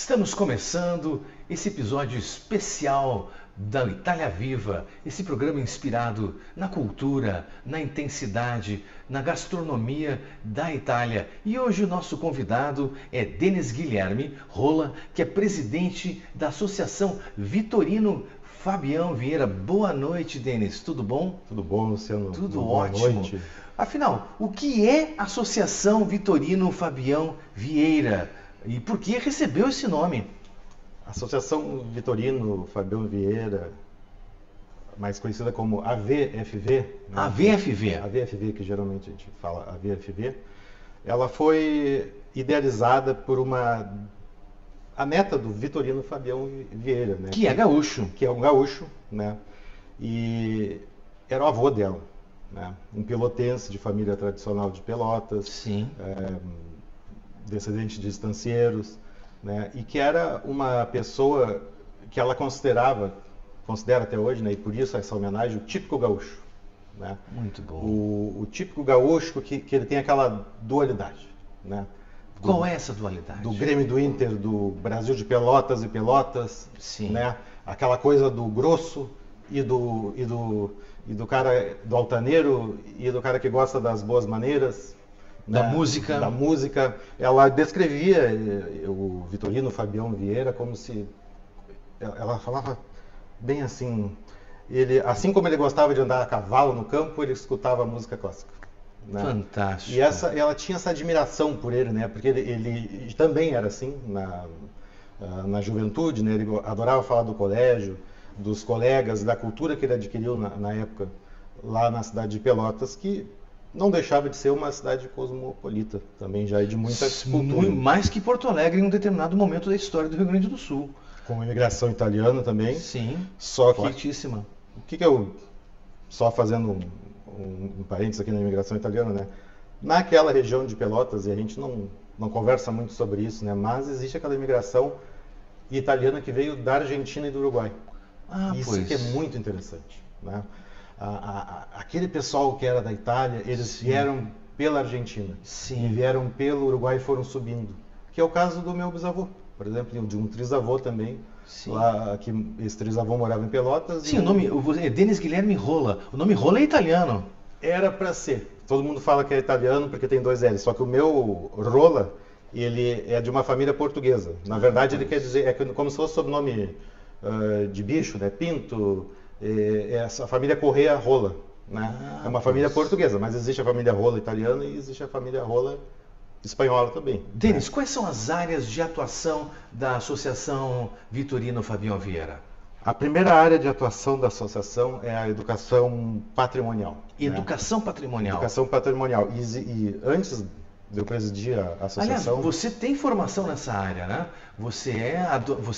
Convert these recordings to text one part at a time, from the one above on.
Estamos começando esse episódio especial da Itália Viva, esse programa inspirado na cultura, na intensidade, na gastronomia da Itália. E hoje o nosso convidado é Denis Guilherme Rolla, que é presidente da Associação Vitorino Fabião Vieira. Boa noite, Denis. Tudo bom? Tudo bom, Luciano? Tudo Boa ótimo. Noite. Afinal, o que é a Associação Vitorino Fabião Vieira? E por que recebeu esse nome? Associação Vitorino Fabião Vieira, mais conhecida como AVFV. Né? AVFV. AVFV, que geralmente a gente fala AVFV, ela foi idealizada por a neta do Vitorino Fabião Vieira, né? Que é gaúcho. Que é um gaúcho, né? E era o avô dela, né? Um pelotense de família tradicional de Pelotas. Sim. Descendente de estancieiros, né? E que era uma pessoa que ela considera até hoje, né? E por isso essa homenagem, o típico gaúcho, né? Muito bom. O típico gaúcho que ele tem aquela dualidade, né? Qual é essa dualidade? Do Grêmio e do Inter, do Brasil de Pelotas e Pelotas, Sim. né? Aquela coisa do grosso e do cara do altaneiro e do cara que gosta das boas maneiras. Da né? música. Da música. Ela descrevia o Vitorino Fabião Vieira como se... Ela falava bem assim... assim como ele gostava de andar a cavalo no campo, ele escutava música clássica. Né? Fantástico. E ela tinha essa admiração por ele, né? Porque ele também era assim na juventude, né? Ele adorava falar do colégio, dos colegas, da cultura que ele adquiriu na época lá na cidade de Pelotas, que não deixava de ser uma cidade cosmopolita, também já é de muita cultura. Mais que Porto Alegre em um determinado momento da história do Rio Grande do Sul. Com a imigração italiana também. Sim, Só que, fortíssima. O que eu, só fazendo um parênteses aqui na imigração italiana, né? Naquela região de Pelotas, e a gente não conversa muito sobre isso, né? Mas existe aquela imigração italiana que veio da Argentina e do Uruguai. Isso que é muito interessante, né? Aquele pessoal que era da Itália, eles Sim. vieram pela Argentina. Sim. E vieram pelo Uruguai e foram subindo. Que é o caso do meu bisavô, por exemplo, de um trisavô também. Sim. Lá, que esse trisavô morava em Pelotas. Sim, o nome é Denis Guilherme Rolla. O nome Rolla é italiano. Era para ser. Todo mundo fala que é italiano porque tem dois L's. Só que o meu Rolla, ele é de uma família portuguesa. Na verdade, ele quer dizer, é como se fosse sobrenome de bicho, né? Pinto. Essa família Correa Rolla, né? É uma família portuguesa, mas existe a família Rolla italiana e existe a família Rolla espanhola também. Denis, quais são as áreas de atuação da Associação Vitorino Fabião Vieira? A primeira área de atuação da associação é a educação patrimonial. Educação patrimonial. Educação patrimonial. E antes de eu presidir a associação... Aliás, você tem formação nessa área, né? Você é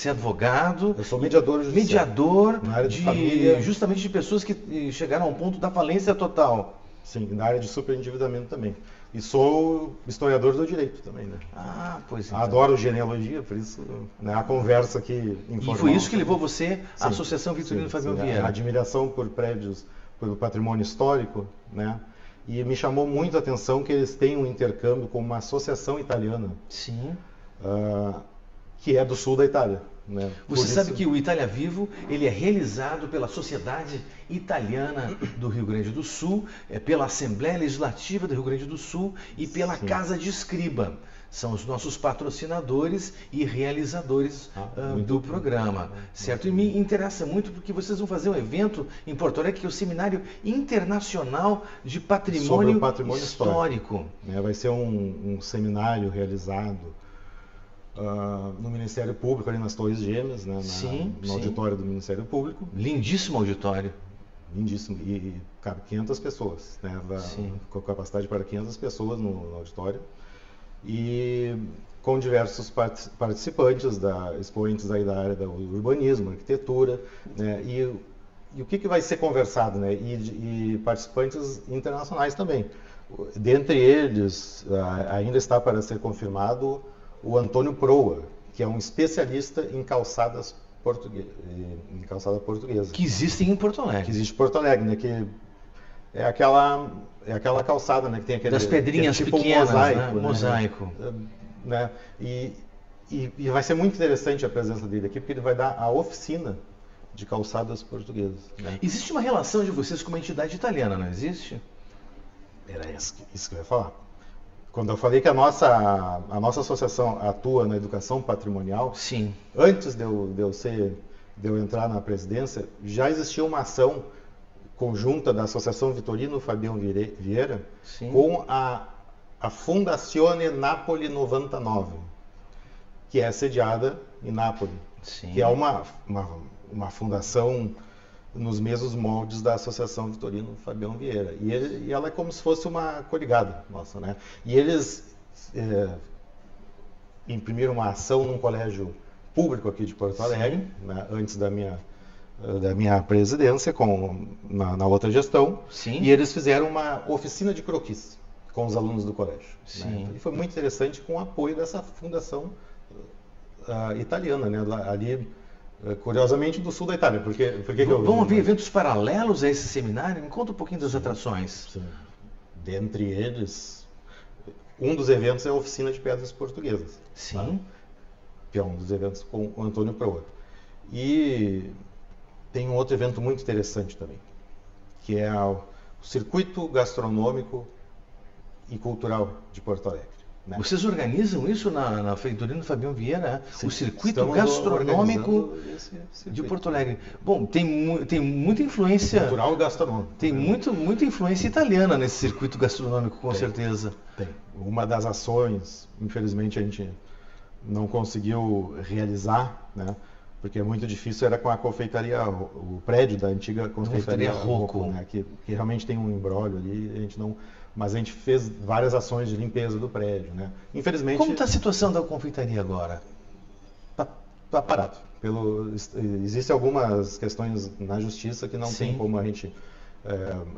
advogado. Eu sou mediador judicial. Mediador na área de família. Justamente de pessoas que chegaram ao ponto da falência total. Sim, na área de superendividamento também. E sou historiador do direito também, né? Pois é. Adoro genealogia, por isso, né, a conversa aqui informal. E foi isso que levou você à Associação Vitorino Fabião Vieira. A admiração por prédios, pelo patrimônio histórico, né? E me chamou muito a atenção que eles têm um intercâmbio com uma associação italiana. Sim. Que é do sul da Itália. Né? Você sabe que o Itália Vivo ele é realizado pela Sociedade Italiana do Rio Grande do Sul, pela Assembleia Legislativa do Rio Grande do Sul e pela Sim. Casa de Escriba. São os nossos patrocinadores e realizadores do programa, certo? E me interessa muito porque vocês vão fazer um evento em Porto Alegre, que é o Seminário Internacional de Patrimônio Histórico. Vai ser um seminário realizado no Ministério Público, ali nas Torres Gêmeas, né, no auditório do Ministério Público. Lindíssimo auditório. Lindíssimo. E cabe 500 pessoas, né, com capacidade para 500 pessoas no auditório. E com diversos participantes, expoentes aí da área do urbanismo, arquitetura, né, e o que vai ser conversado, né, e participantes internacionais também. Dentre eles, ainda está para ser confirmado o Antônio Proa, que é um especialista em calçada portuguesa. Que existem em Porto Alegre. Que existe em Porto Alegre, né? Que é aquela calçada, né? Que tem aquele... Das pedrinhas tipo pequenas, mosaico, né? Mosaico. Né? E E vai ser muito interessante a presença dele aqui, porque ele vai dar a oficina de calçadas portuguesas. Né? Existe uma relação de vocês com uma entidade italiana, não existe? Era isso que eu ia falar. Quando eu falei que a nossa associação atua na educação patrimonial, sim, antes de eu entrar na presidência, já existia uma ação conjunta da Associação Vitorino Fabião Vieira sim, com a Fondazione Napoli 99, que é sediada em Nápoles, sim. que é uma fundação nos mesmos moldes da Associação Vitorino Fabião Vieira. E ela é como se fosse uma coligada nossa, né? E eles imprimiram uma ação num colégio público aqui de Porto Alegre, né, antes da minha presidência, na outra gestão, sim, e eles fizeram uma oficina de croquis com os alunos do colégio. Sim. Né? E foi muito interessante com o apoio dessa fundação italiana, né? Ali, curiosamente, do sul da Itália. Vão haver eventos paralelos a esse seminário? Me conta um pouquinho das atrações. Sim. Dentre eles, um dos eventos é a oficina de pedras portuguesas. Sim. Tá? Que é um dos eventos com o Antônio Proa. E tem um outro evento muito interessante também, que é o Circuito Gastronômico e Cultural de Porto Alegre. Né? Vocês organizam isso na Vitorino Fabião Vieira? Sim, o Circuito Gastronômico de Porto Alegre. Bom, tem muita influência... Cultural e gastronômico. Tem muita influência italiana nesse circuito gastronômico, com certeza. Tem. Uma das ações, infelizmente, a gente não conseguiu realizar, né? Porque é muito difícil, era com a confeitaria, o prédio da antiga confeitaria Rocco, né? Que realmente tem um imbróglio ali, mas a gente fez várias ações de limpeza do prédio, né? Infelizmente... Como está a situação da confeitaria agora? Está parado. Existem algumas questões na justiça que não tem como a gente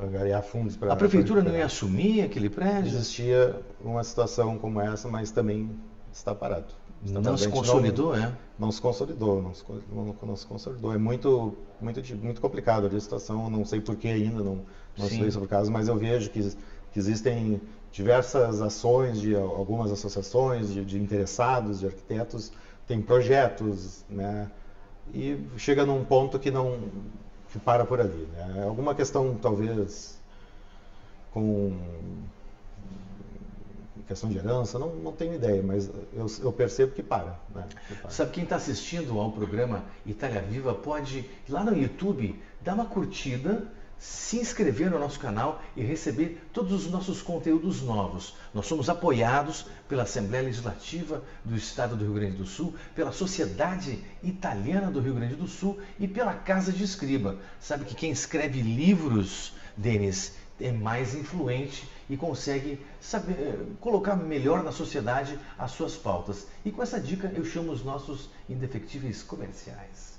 angariar fundos para... A prefeitura não ia assumir aquele prédio? Existia uma situação como essa, mas também está parado. Não se consolidou, Não se consolidou, não se consolidou. É muito complicado a situação, não sei por que ainda, não sei sobre o caso, mas eu vejo que existem diversas ações de algumas associações, de interessados, de arquitetos, tem projetos, né? E chega num ponto que para por ali, né? Alguma questão, talvez, com questão de herança, não tenho ideia, mas eu percebo que para. Né? Sabe, quem está assistindo ao programa Itália Viva pode ir lá no YouTube, dar uma curtida, se inscrever no nosso canal e receber todos os nossos conteúdos novos. Nós somos apoiados pela Assembleia Legislativa do Estado do Rio Grande do Sul, pela Sociedade Italiana do Rio Grande do Sul e pela Casa de Escriba. Sabe que quem escreve livros, Denis, é mais influente e consegue colocar melhor na sociedade as suas pautas. E com essa dica eu chamo os nossos indefectíveis comerciais.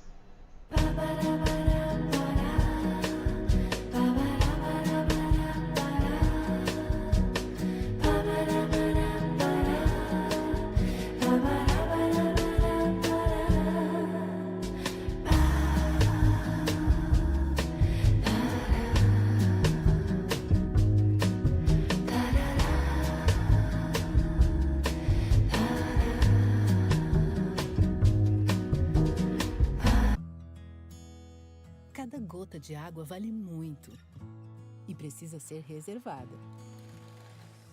Cada gota de água vale muito e precisa ser reservada.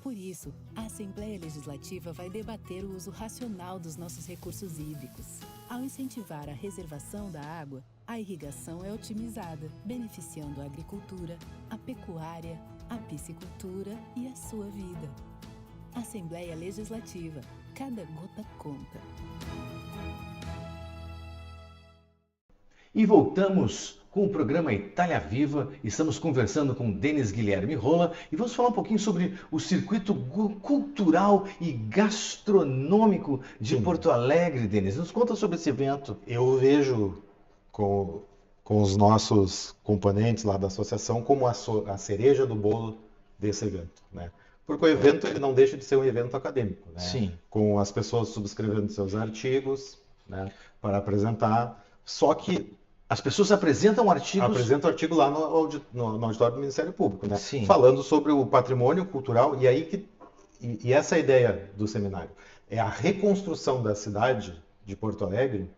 Por isso, a Assembleia Legislativa vai debater o uso racional dos nossos recursos hídricos. Ao incentivar a reservação da água, a irrigação é otimizada, beneficiando a agricultura, a pecuária, a piscicultura e a sua vida. Assembleia Legislativa. Cada gota conta. E voltamos com o programa Itália Viva. Estamos conversando com Denis Guilherme Rolla e vamos falar um pouquinho sobre o circuito cultural e gastronômico de Porto Alegre. Denis, nos conta sobre esse evento. Eu vejo com os nossos componentes lá da associação como a cereja do bolo desse evento, né? Porque o evento ele não deixa de ser um evento acadêmico, né? Sim. Com as pessoas subscrevendo seus artigos, né, para apresentar. Só que as pessoas apresentam artigos... Apresentam artigo lá no auditório do Ministério Público, né? Sim. Falando sobre o patrimônio cultural, e essa é a ideia do seminário. É a reconstrução da cidade de Porto Alegre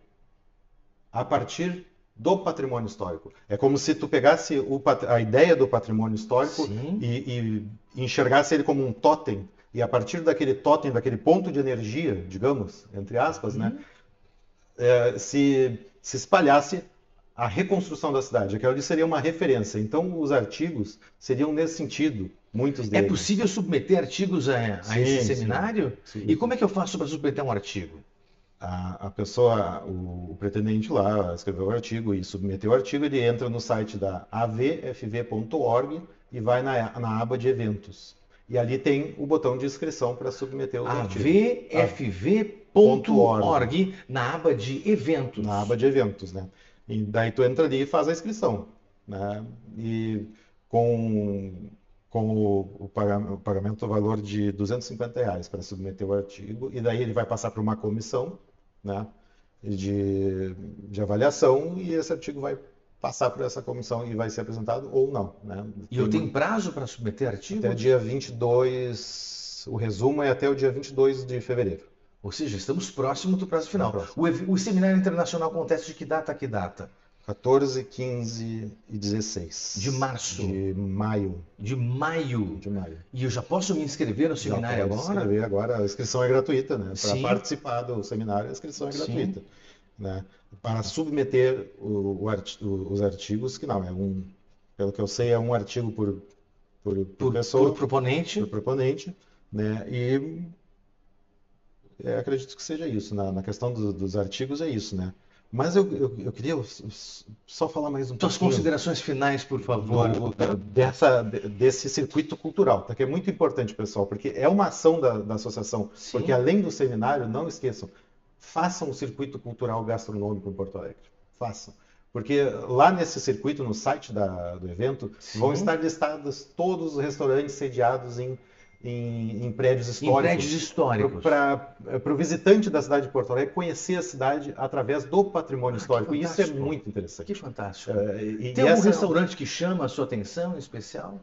a partir do patrimônio histórico. É como se tu pegasse a ideia do patrimônio histórico e enxergasse ele como um totem, e a partir daquele totem, daquele ponto de energia, digamos, entre aspas, né, se espalhasse a reconstrução da cidade. Aquilo ali seria uma referência. Então, os artigos seriam nesse sentido, muitos deles. É possível submeter artigos a esse seminário? Sim. E como é que eu faço para submeter um artigo? A pessoa, o pretendente lá escreveu o artigo e submeteu o artigo, ele entra no site da avfv.org e vai na aba de eventos. E ali tem o botão de inscrição para submeter os artigos. avfv.org, na aba de eventos. Na aba de eventos, né? E daí tu entra ali e faz a inscrição, né? E com o pagamento do valor de R$250 para submeter o artigo, e daí ele vai passar para uma comissão, né, de avaliação, e esse artigo vai passar por essa comissão e vai ser apresentado ou não, né? E eu tenho prazo para submeter artigo? Até dia 22, o resumo é até o dia 22 de fevereiro. Ou seja, estamos próximos do prazo final. O seminário internacional acontece de que data a que data? 14, 15 e 16. De março? De maio. De maio? De maio. E eu já posso me inscrever no seminário agora? Já pode inscrever agora. A inscrição é gratuita, né? Para participar do seminário, a inscrição é gratuita. Né? Para submeter os artigos, que não, pelo que eu sei, é um artigo por pessoa. Por proponente. Por proponente, né? E acredito que seja isso. Na questão dos artigos é isso, né? Mas eu queria só falar mais um pouquinho. Suas considerações finais, por favor. Desse circuito cultural, tá? Que é muito importante, pessoal, porque é uma ação da associação. Sim. Porque além do seminário, não esqueçam, façam o circuito cultural gastronômico em Porto Alegre. Façam. Porque lá nesse circuito, no site do evento, vão estar listados todos os restaurantes sediados em prédios históricos. Em prédios históricos. Para o visitante da cidade de Porto Alegre conhecer a cidade através do patrimônio histórico. E isso é muito interessante. Que fantástico. Tem algum restaurante que chama a sua atenção em especial?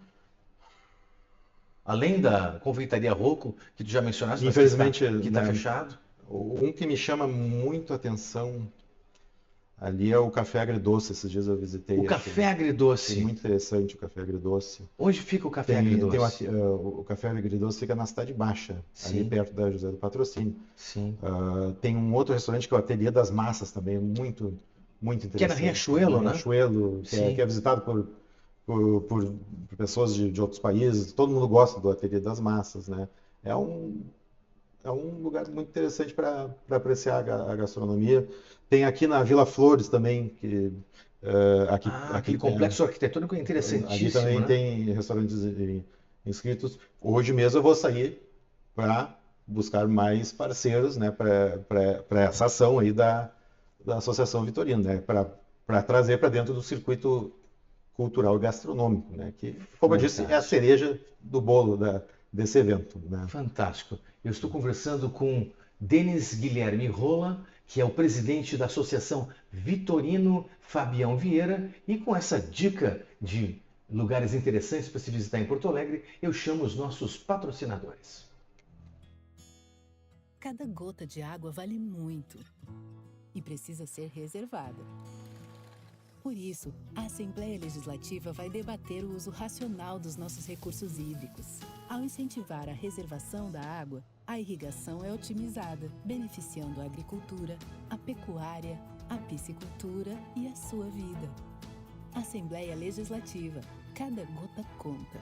Além da Confeitaria Rocco, que tu já mencionaste, infelizmente, que está fechado? Um que me chama muito a atenção ali é o Café Agridoce. Esses dias eu visitei. O Café Agridoce. É muito interessante o Café Agridoce. Onde fica o Café Agridoce? O Café Agridoce fica na Cidade Baixa, ali perto da José do Patrocínio. Sim. Tem um outro restaurante que é o Ateliê das Massas também, muito interessante. Que é na Riachuelo, né? Riachuelo, que é visitado por pessoas de outros países. Todo mundo gosta do Ateliê das Massas, né? É um lugar muito interessante para apreciar a gastronomia. Tem aqui na Vila Flores também, que aquele complexo arquitetônico é interessantíssimo. Ali também, né? Tem restaurantes inscritos. Hoje mesmo eu vou sair para buscar mais parceiros, né, para essa ação aí da Associação Vitorino, né, para trazer para dentro do circuito cultural e gastronômico, né, que, como eu disse, é a cereja do bolo desse evento. Né? Fantástico. Eu estou conversando com Denis Guilherme Rola, que é o presidente da Associação Vitorino Fabião Vieira, e com essa dica de lugares interessantes para se visitar em Porto Alegre, eu chamo os nossos patrocinadores. Cada gota de água vale muito e precisa ser reservada. Por isso, a Assembleia Legislativa vai debater o uso racional dos nossos recursos hídricos. Ao incentivar a reservação da água, a irrigação é otimizada, beneficiando a agricultura, a pecuária, a piscicultura e a sua vida. Assembleia Legislativa. Cada gota conta.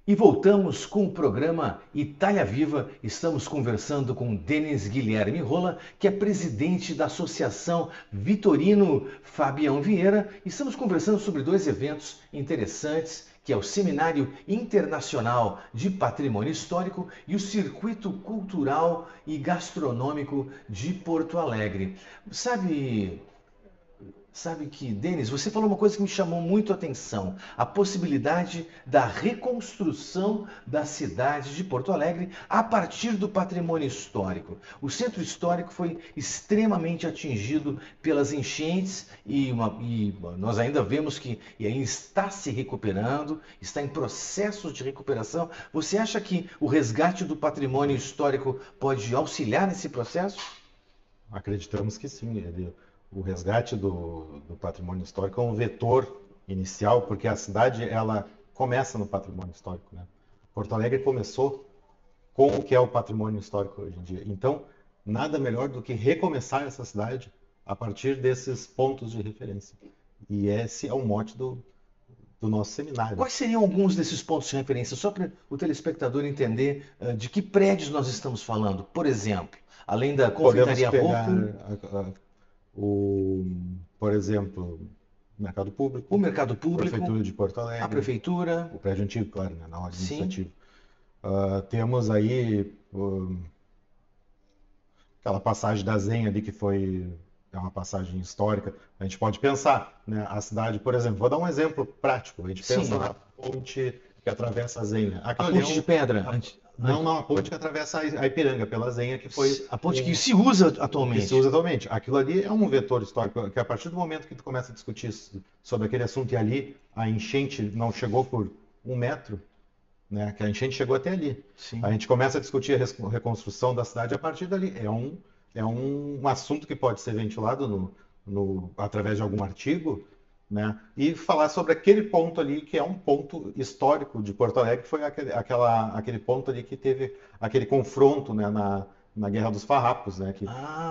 E voltamos com o programa Itália Viva. Estamos conversando com Denis Guilherme Rola, que é presidente da Associação Vitorino Fabião Vieira. Estamos conversando sobre dois eventos interessantes que é o Seminário Internacional de Patrimônio Histórico e o Circuito Cultural e Gastronômico de Porto Alegre. Sabe que, Denis, você falou uma coisa que me chamou muito a atenção, a possibilidade da reconstrução da cidade de Porto Alegre a partir do patrimônio histórico. O centro histórico foi extremamente atingido pelas enchentes e nós ainda vemos que ele está se recuperando, está em processo de recuperação. Você acha que o resgate do patrimônio histórico pode auxiliar nesse processo? Acreditamos que sim. O resgate do patrimônio histórico é um vetor inicial, porque a cidade ela começa no patrimônio histórico, né? Porto Alegre começou com o que é o patrimônio histórico hoje em dia. Então, nada melhor do que recomeçar essa cidade a partir desses pontos de referência. E esse é o mote do nosso seminário. Quais seriam alguns desses pontos de referência, só para o telespectador entender de que prédios nós estamos falando? Por exemplo, além da Confeitaria Rocco... por exemplo, o Mercado Público. O Mercado Público. A Prefeitura de Porto Alegre. A Prefeitura. O prédio antigo, claro, né, na ordem administrativa. Temos aí aquela passagem da Zenha ali, que é uma passagem histórica. A gente pode pensar, né, a cidade, por exemplo, vou dar um exemplo prático. A gente pensa na ponte que atravessa a Zenha. A ponte de pedra. Não, a ponte que atravessa a Ipiranga, pela Zenha, que foi... A ponte que se usa atualmente. Que se usa atualmente. Aquilo ali é um vetor histórico, que a partir do momento que tu começa a discutir sobre aquele assunto, e ali a enchente não chegou por 1 metro, né, que a enchente chegou até ali. Sim. A gente começa a discutir a reconstrução da cidade a partir dali. É um assunto que pode ser ventilado através de algum artigo, né? E falar sobre aquele ponto ali, que é um ponto histórico de Porto Alegre, que foi aquele ponto ali que teve aquele confronto, né, na Guerra dos Farrapos, né,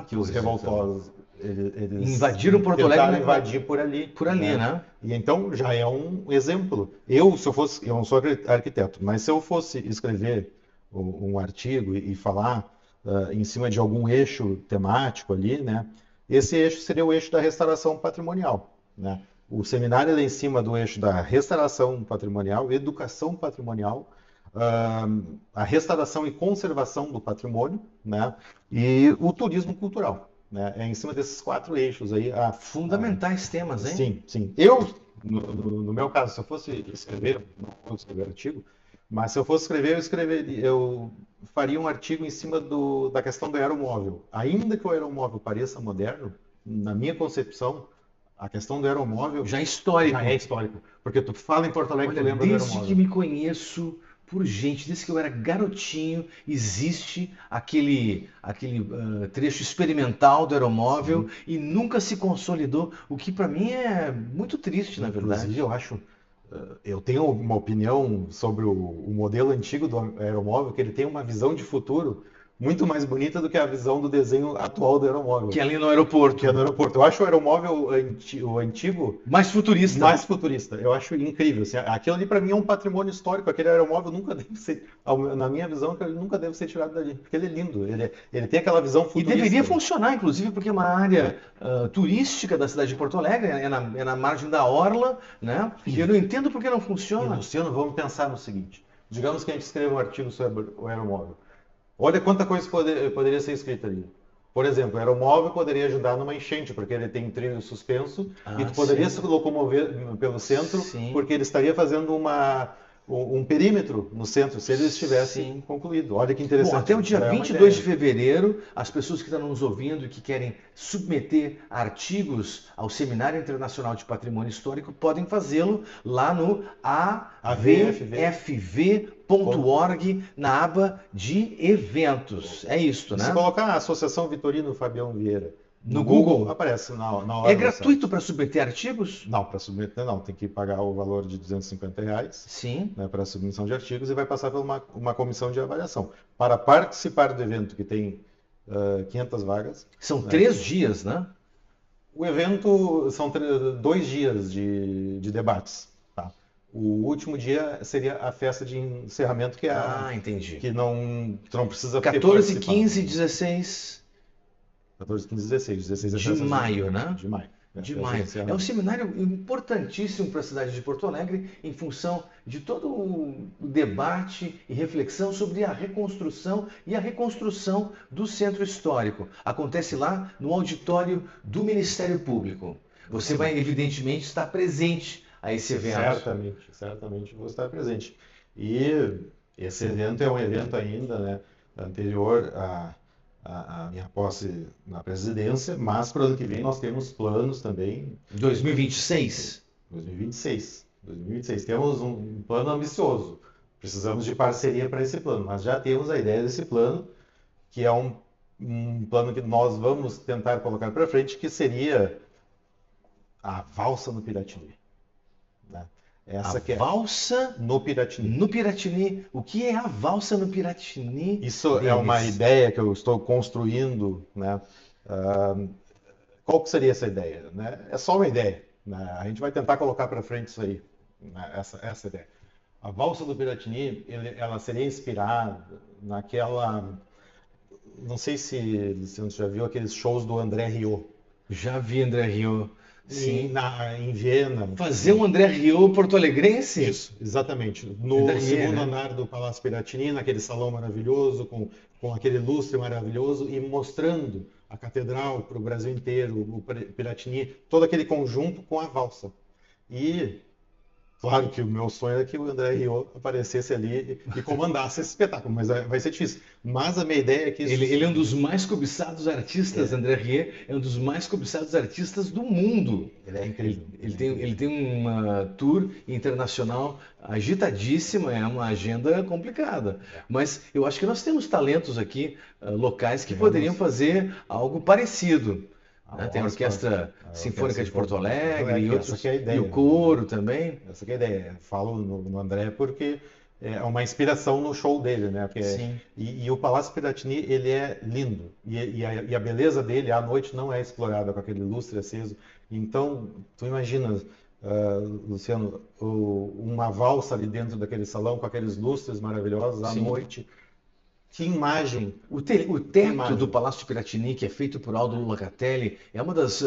que os revoltosos eles invadiram Porto Alegre, tentaram invadir por ali, né? E então já é um exemplo. Eu não sou arquiteto, mas se eu fosse escrever um artigo e falar em cima de algum eixo temático ali, né, esse eixo seria o eixo da restauração patrimonial, né? O seminário é em cima do eixo da restauração patrimonial, educação patrimonial, a restauração e conservação do patrimônio, né? E o turismo cultural, né? É em cima desses 4 eixos aí. Fundamentais temas, hein? Sim, sim. Eu, no meu caso, se eu fosse escrever, não vou escrever artigo, mas se eu fosse escrever, eu faria um artigo em cima da questão do aeromóvel. Ainda que o aeromóvel pareça moderno, na minha concepção, a questão do aeromóvel já é histórico. Porque tu fala em Porto Alegre, tu lembra do aeromóvel. Desde que me conheço por gente, desde que eu era garotinho, existe aquele trecho experimental do aeromóvel. Sim. E nunca se consolidou, o que para mim é muito triste, na verdade. Inclusive, eu tenho uma opinião sobre o modelo antigo do aeromóvel, que ele tem uma visão de futuro muito mais bonita do que a visão do desenho atual do aeromóvel. Que é ali no aeroporto. Que é no aeroporto. Eu acho o aeromóvel o antigo... mais futurista. Mais futurista. Eu acho incrível. Assim, aquilo ali, para mim, é um patrimônio histórico. Aquele aeromóvel nunca deve ser... Na minha visão, ele nunca deve ser tirado dali. Porque ele é lindo. Ele tem aquela visão futurista. E deveria funcionar, inclusive, porque é uma área turística da cidade de Porto Alegre. É na margem da orla, né? E eu não entendo por que não funciona. E, Luciano, vamos pensar no seguinte. Digamos que a gente escreva um artigo sobre o aeromóvel. Olha quanta coisa poderia ser escrita ali. Por exemplo, o aeromóvel poderia ajudar numa enchente, porque ele tem trilho suspenso, e tu poderia se locomover pelo centro, porque ele estaria fazendo um perímetro no centro, se ele estivesse concluído. Olha que interessante. Bom, até o dia 22 de fevereiro, as pessoas que estão nos ouvindo e que querem submeter artigos ao Seminário Internacional de Patrimônio Histórico podem fazê-lo lá no avfv.org, na aba de eventos. É isso, né? Se colocar a Associação Vitorino Fabião Vieira no Google, aparece na hora. É gratuito para submeter artigos? Não, para submeter não. Tem que pagar o valor de R$250. Sim. Né, para a submissão de artigos, e vai passar por uma comissão de avaliação. Para participar do evento, que tem 500 vagas. São 3 dias, né? O evento são 2 dias de debates. Tá? O último dia seria a festa de encerramento, que é entendi. Que não precisa 14, 15, 16... 14, 15, 16. 16 de maio, né? De maio. Demais. É um seminário importantíssimo para a cidade de Porto Alegre em função de todo o debate e reflexão sobre a reconstrução e a reconstrução do centro histórico. Acontece lá no auditório do Ministério Público. Você vai, evidentemente, estar presente a esse evento. Certamente vou estar presente. E esse evento é um evento ainda, né, anterior a minha posse na presidência, mas para o ano que vem nós temos planos também. 2026? 2026. Temos um plano ambicioso. Precisamos de parceria para esse plano, mas já temos a ideia desse plano, que é um plano que nós vamos tentar colocar para frente, que seria a valsa no Piratini. Né? Valsa no Piratini. No Piratini. O que é a valsa no Piratini? Isso é uma ideia que eu estou construindo, né? Qual que seria essa ideia? Né? É só uma ideia. Né? A gente vai tentar colocar para frente isso aí, né? Essa ideia. A valsa do Piratini, ela seria inspirada naquela... Não sei se você já viu aqueles shows do André Rieu. Já vi André Rieu. Sim. Em Viena. Fazer um André Rieu porto-alegrense? Isso, exatamente. No segundo andar do Palácio Piratini, naquele salão maravilhoso, com aquele lustre maravilhoso, e mostrando a catedral para o Brasil inteiro, o Piratini, todo aquele conjunto com a valsa. E, claro que o meu sonho é que o André Rieu aparecesse ali e comandasse esse espetáculo, mas vai ser difícil. Mas a minha ideia é que... Ele é um dos mais cobiçados artistas, André Rieu, é um dos mais cobiçados artistas do mundo. Ele é incrível. Ele tem uma tour internacional agitadíssima, é uma agenda complicada. Mas eu acho que nós temos talentos aqui, locais, que poderiam fazer algo parecido. Tem a Orquestra Sinfônica de Porto Alegre e outros, e o coro também. Essa que é a ideia. Falo no André porque é uma inspiração no show dele, né? E o Palácio Piratini, ele é lindo. E a beleza dele à noite não é explorada com aquele lustre aceso. Então, tu imaginas, Luciano, uma valsa ali dentro daquele salão com aqueles lustres maravilhosos à noite. Que imagem! O teto do Palácio Piratini, que é feito por Aldo Locatelli, é uma das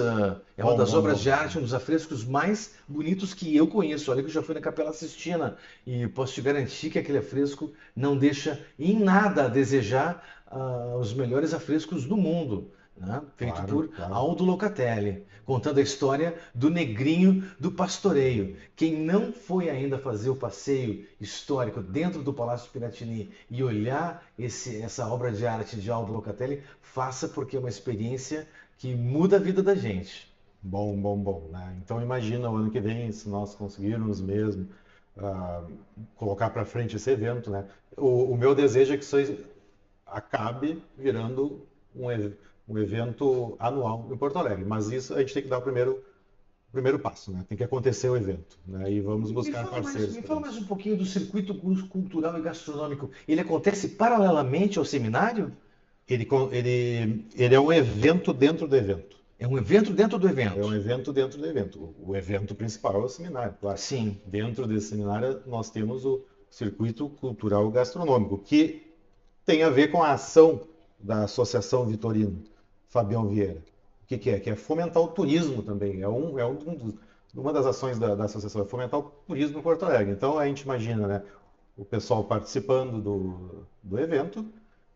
obras de arte, um dos afrescos mais bonitos que eu conheço. Olha que eu já fui na Capela Sistina e posso te garantir que aquele afresco não deixa em nada a desejar os melhores afrescos do mundo. Né? Feito por Aldo Locatelli, contando a história do negrinho do pastoreio. Quem não foi ainda fazer o passeio histórico dentro do Palácio Piratini e olhar essa obra de arte de Aldo Locatelli, faça, porque é uma experiência que muda a vida da gente. Bom. Né? Então imagina o ano que vem, se nós conseguirmos mesmo colocar para frente esse evento. Né? O meu desejo é que isso acabe virando um evento anual em Porto Alegre, mas isso a gente tem que dar o primeiro passo, né? Tem que acontecer o evento, né? E vamos buscar parceiros. Me fala mais um pouquinho do circuito cultural e gastronômico. Ele acontece paralelamente ao seminário? Ele é um evento dentro do evento. É um evento dentro do evento? É um evento dentro do evento. O evento principal é o seminário, claro. Sim. Dentro desse seminário nós temos o circuito cultural e gastronômico, que tem a ver com a ação da Associação Vitorino Fabião Vieira. O que é? Que é fomentar o turismo também. Uma das ações da associação é fomentar o turismo em Porto Alegre. Então a gente imagina, né, o pessoal participando do evento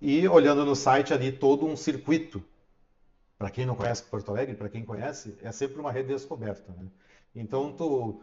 e olhando no site ali todo um circuito. Para quem não conhece Porto Alegre, para quem conhece, é sempre uma redescoberta. Né? Então tu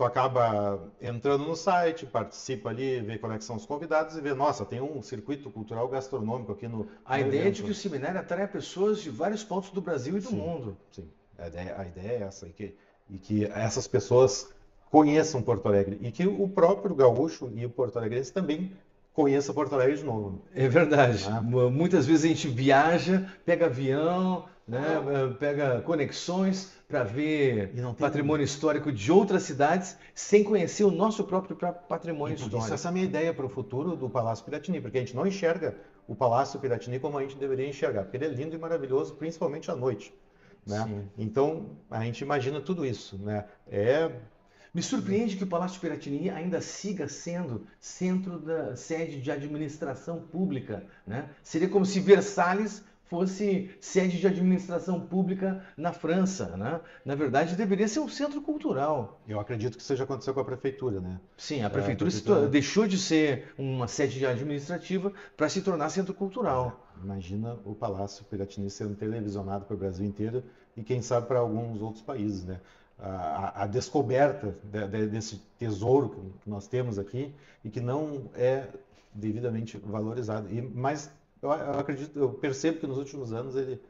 acaba entrando no site, participa ali, vê quais é que são os convidados e vê, nossa, tem um circuito cultural gastronômico aqui no A ideia é de que o seminário atrai pessoas de vários pontos do Brasil e do mundo. Sim, a ideia é essa, e que essas pessoas conheçam Porto Alegre e que o próprio gaúcho e o porto-alegrense também conheça Porto Alegre de novo. É verdade. Muitas vezes a gente viaja, pega avião, né, pega conexões para ver patrimônio histórico de outras cidades sem conhecer o nosso próprio patrimônio histórico. Isso, essa é a minha ideia para o futuro do Palácio Piratini, porque a gente não enxerga o Palácio Piratini como a gente deveria enxergar, porque ele é lindo e maravilhoso, principalmente à noite. Né? Então, a gente imagina tudo isso. Né? Me surpreende que o Palácio Piratini ainda siga sendo centro da sede de administração pública. Né? Seria como se Versalhes fosse sede de administração pública na França, né? Na verdade, deveria ser um centro cultural. Eu acredito que isso já aconteceu com a prefeitura, né? Sim, a prefeitura deixou de ser uma sede administrativa para se tornar centro cultural. Imagina o Palácio Piratini sendo televisionado para o Brasil inteiro e quem sabe para alguns outros países, né? A descoberta desse tesouro que nós temos aqui e que não é devidamente valorizado. Mas eu percebo que nos últimos anos ele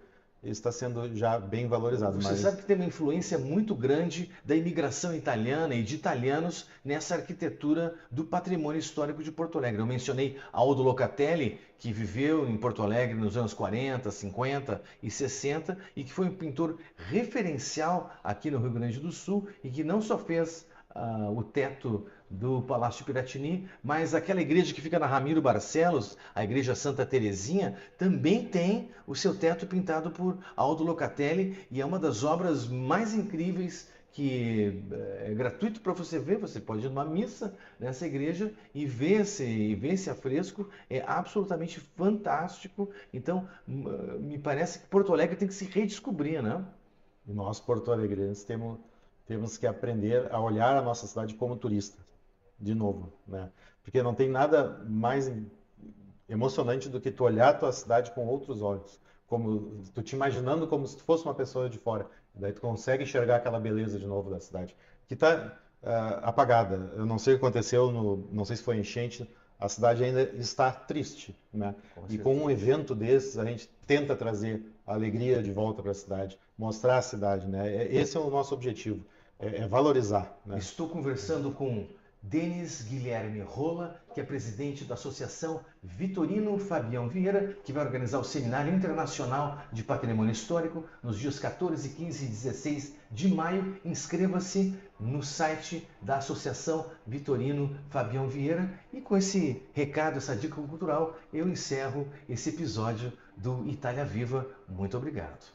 está sendo já bem valorizado. Você sabe que tem uma influência muito grande da imigração italiana e de italianos nessa arquitetura do patrimônio histórico de Porto Alegre. Eu mencionei Aldo Locatelli, que viveu em Porto Alegre nos anos 40, 50 e 60 e que foi um pintor referencial aqui no Rio Grande do Sul e que não só fez o teto do Palácio Piratini, mas aquela igreja que fica na Ramiro Barcelos, a igreja Santa Terezinha, também tem o seu teto pintado por Aldo Locatelli e é uma das obras mais incríveis que é gratuito para você ver. Você pode ir numa missa nessa igreja e ver esse afresco, é absolutamente fantástico. Então, me parece que Porto Alegre tem que se redescobrir, né? E nós, porto-alegrenses, temos que aprender a olhar a nossa cidade como turista, de novo, né? Porque não tem nada mais emocionante do que tu olhar a tua cidade com outros olhos, como tu te imaginando como se tu fosse uma pessoa de fora. Daí tu consegue enxergar aquela beleza de novo da cidade, que está apagada. Eu não sei o que aconteceu, não sei se foi enchente, a cidade ainda está triste, né? E com um evento desses, a gente tenta trazer a alegria de volta para a cidade, mostrar a cidade, né? Esse é o nosso objetivo, é valorizar, né? Estou conversando com Denis Guilherme Rola, que é presidente da Associação Vitorino Fabião Vieira, que vai organizar o Seminário Internacional de Patrimônio Histórico nos dias 14, 15 e 16 de maio. Inscreva-se no site da Associação Vitorino Fabião Vieira. E com esse recado, essa dica cultural, eu encerro esse episódio do Itália Viva. Muito obrigado.